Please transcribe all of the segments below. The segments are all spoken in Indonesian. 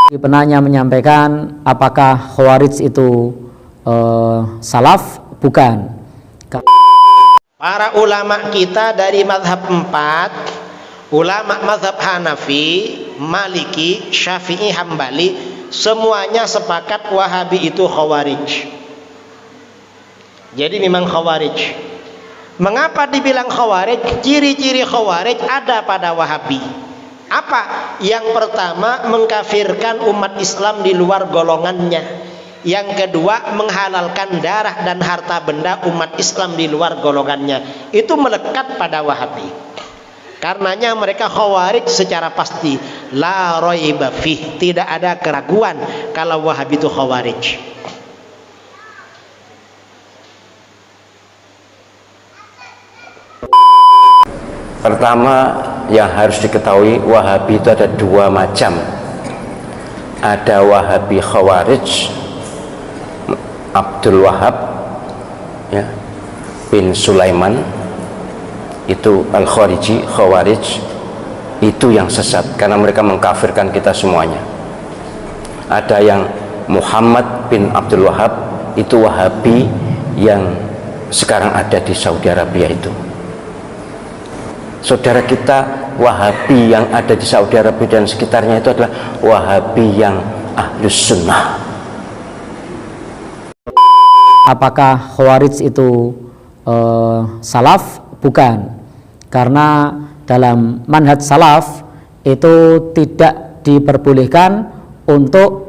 Penanya menyampaikan apakah Khawarij itu salaf? Bukan. Para ulama kita dari mazhab 4, ulama mazhab Hanafi, Maliki, Syafi'i, Hambali, semuanya sepakat Wahabi itu Khawarij. Jadi memang Khawarij. Mengapa dibilang Khawarij? Ciri-ciri Khawarij ada pada Wahabi. Apa? Yang pertama, mengkafirkan umat Islam di luar golongannya. Yang kedua, menghalalkan darah dan harta benda umat Islam di luar golongannya. Itu melekat pada Wahabi. Karenanya mereka Khawarij secara pasti. La raiba fih, tidak ada keraguan kalau Wahabi itu Khawarij. Pertama yang harus diketahui, Wahabi itu ada dua macam. Ada Wahabi Khawarij, Abdul Wahab ya, bin Sulaiman, itu Al-Khariji, Khawarij, itu yang sesat karena mereka mengkafirkan kita semuanya. Ada yang Muhammad bin Abdul Wahab, itu Wahabi yang sekarang ada di Saudi Arabia itu. Saudara kita Wahabi yang ada di Saudi Arabia dan sekitarnya itu adalah Wahabi yang Ahlus Sunnah. Apakah Khawarij itu salaf? Bukan. Karena dalam manhaj salaf itu tidak diperbolehkan untuk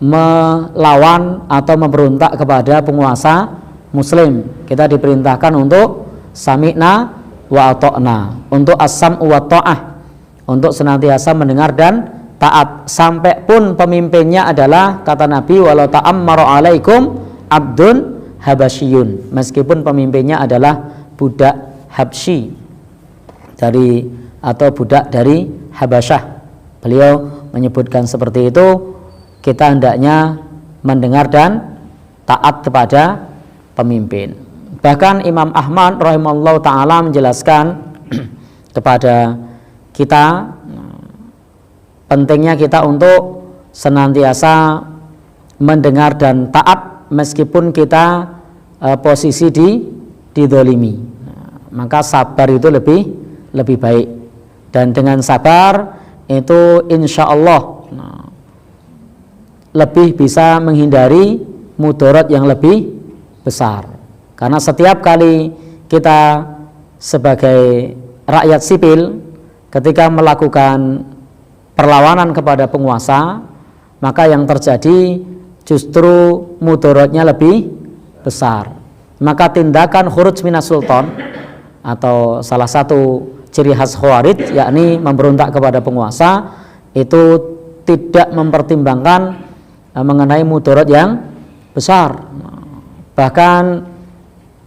melawan atau memberontak kepada penguasa muslim. Kita diperintahkan untuk sami'na wa ata'na, untuk as-sam'u wa ta'ah, untuk senantiasa mendengar dan taat, sampai pun pemimpinnya adalah, kata Nabi, walau ta'ammara alaikum abdun habasyiyun, meskipun pemimpinnya adalah budak Habsyi dari, atau budak dari Habasyah. Beliau menyebutkan seperti itu. Kita hendaknya mendengar dan taat kepada pemimpin. Bahkan Imam Ahmad rahimahullah ta'ala menjelaskan kepada kita pentingnya kita untuk senantiasa mendengar dan taat meskipun kita posisi didolimi. Maka sabar itu lebih baik, dan dengan sabar itu insya Allah lebih bisa menghindari mudarat yang lebih besar. Karena setiap kali kita sebagai rakyat sipil ketika melakukan perlawanan kepada penguasa, maka yang terjadi justru mudaratnya lebih besar. Maka tindakan khuruj minas sultan, atau salah satu ciri khas Khawarij, yakni memberontak kepada penguasa, itu tidak mempertimbangkan mengenai mudarat yang besar, bahkan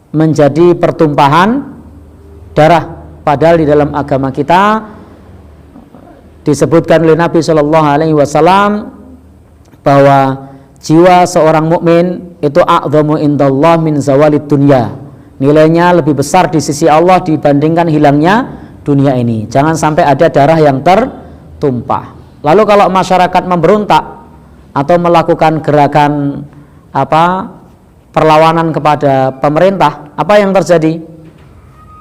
menjadi pertumpahan darah. Padahal di dalam agama kita disebutkan oleh Nabi Shallallahu Alaihi Wasallam bahwa jiwa seorang mukmin itu a'dhamu indallah min zawalid dunya, nilainya lebih besar di sisi Allah dibandingkan hilangnya dunia ini. Jangan sampai ada darah yang tertumpah. Lalu kalau masyarakat memberontak atau melakukan gerakan perlawanan kepada pemerintah, apa yang terjadi?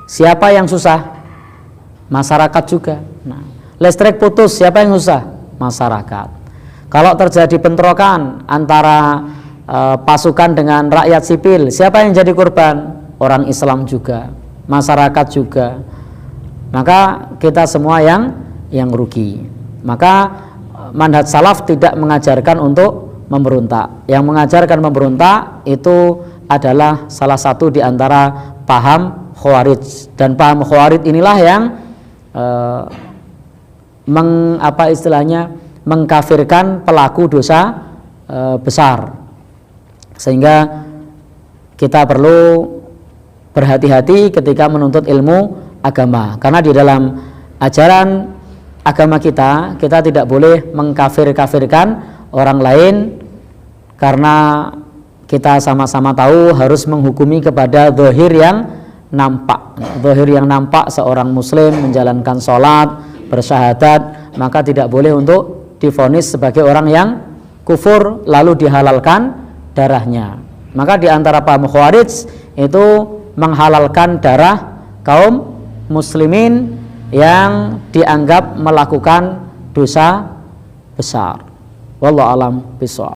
Siapa yang susah? Masyarakat juga. Nah, listrik putus, siapa yang susah? Masyarakat. Kalau terjadi bentrokan antara pasukan dengan rakyat sipil, siapa yang jadi korban? Orang Islam juga, masyarakat juga. Maka kita semua yang rugi. Maka manhaj salaf tidak mengajarkan untuk memberontak. Yang mengajarkan memberontak itu adalah salah satu di antara paham Khawarij, dan paham Khawarij inilah yang mengkafirkan pelaku dosa besar. Sehingga kita perlu berhati-hati ketika menuntut ilmu agama, karena di dalam ajaran agama kita tidak boleh mengkafir-kafirkan orang lain, karena kita sama-sama tahu harus menghukumi kepada zahir yang nampak. Zahir yang nampak, seorang muslim menjalankan sholat, bersyahadat, maka tidak boleh untuk divonis sebagai orang yang kufur lalu dihalalkan darahnya. Maka di antara paham Khawarij itu menghalalkan darah kaum muslimin yang dianggap melakukan dosa besar. Wallahu alam bishawab.